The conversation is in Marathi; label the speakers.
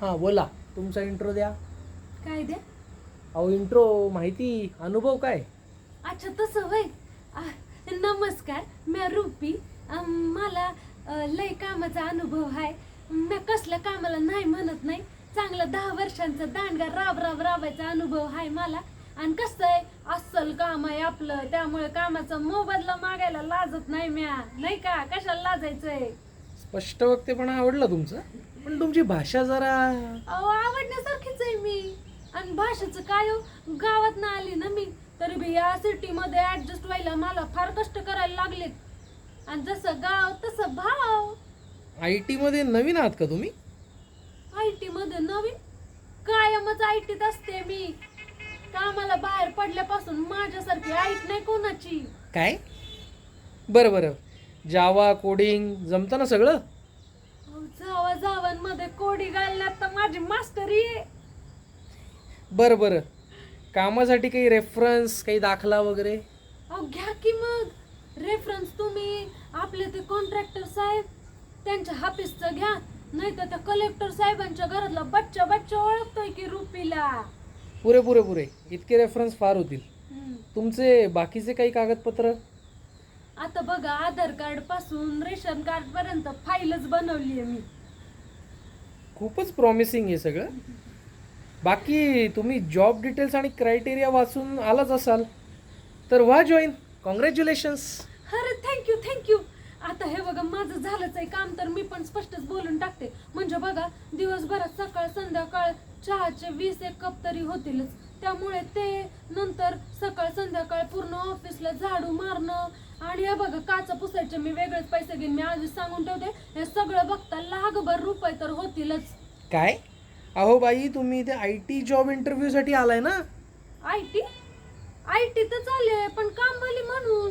Speaker 1: हां बोला, तुमचा इंट्रो द्या.
Speaker 2: काय द्या?
Speaker 1: अहो इंट्रो माहिती, अनुभव काय?
Speaker 2: अच्छा तसं होय. आ, नमस्कार, मी रूपी. मला लय कामाचा अनुभव आहे. मी कसल्या कामाला नाही म्हणत नाही. चांगला 10 वर्षांचा दांडगा राबायचा अनुभव आहे मला. आणि कसं आहे, अस्सल काम आहे आपलं, त्यामुळे कामाचा मोबदला मागायला लाजत नाही म्या, नाही का? कशाला लाजायचंय?
Speaker 1: स्पष्ट वक्तेपणा आवडला तुमचं, पण तुमची भाषा जरा.
Speaker 2: अहो आवडण्यासारखीच आहे मी. आणि भाषेचं काय हो, गावात ना आली ना मी, तरी बी या सिटीमध्ये ऍडजस्ट व्हायला मला फार कष्ट करायला लागलेत. आणि जसं गाव तसं भाव.
Speaker 1: आय टीमध्ये नवीन आहात का तुम्ही?
Speaker 2: आय टी मध्ये नवीन? कायमच आय टीत असते मी. कामाला बाहेर पडल्यापासून माझ्यासारखी आईट नाही कोणाची.
Speaker 1: काय? बरं बरं, जावा कोडिंग जमतं ना सगळं?
Speaker 2: जावांमध्ये कोडी घालण्यात तर माझी मास्टरी आहे.
Speaker 1: बरं बरं, कामासाठी काही रेफरन्स, काही दाखला वगैरे?
Speaker 2: अहो घ्या की मग रेफरन्स. तुम्ही आपले ते कॉन्ट्रॅक्टर साहेब त्यांच्या हाफिसचं घ्या, नाही तर त्या कलेक्टर साहेबांच्या घरातला बच्चा बच्चा ओळखतोय की रुपीला.
Speaker 1: पुरे पुरे पुरे, इतके रेफरन्स फार होतील.
Speaker 2: हम्म.
Speaker 1: तुमचे बाकीचे काही कागदपत्र?
Speaker 2: आता बघा, आधार कार्ड पासून रेशन कार्ड पर्यंत फाईलच बनवली आहे मी.
Speaker 1: खूपच प्रॉमिसिंग आहे सगळं. बाकी तुम्ही जॉब डिटेल्स आणि क्रायटेरिया वाचून आलाच असाल, तर व्हा जॉईन. कॉंग्रॅच्युलेशन्स.
Speaker 2: अरे थँक्यू. आता हे बघा, माझं झालंच आहे काम, तर मी पण स्पष्टच बोलून टाकते. म्हणजे बघा, दिवसभरात सकाळ संध्याकाळ चहाचे 20 एक कप तरी होतीलच. त्यामुळे ते नंतर सकाळ संध्याकाळ पूर्ण ऑफिसला झाडू मारणं, आणि हे बघा काचा पुसायचे मी वेगळेच पैसे घेईन. मी आधीच सांगून ठेवते, हे सगळं बघता लाखभर रुपये तर होतीलच.
Speaker 1: काय? अहो बाई, तुम्ही इथे आय टी जॉब इंटरव्ह्यूसाठी आलाय ना?
Speaker 2: आय टी तर चालले, पण कामवाली म्हणून.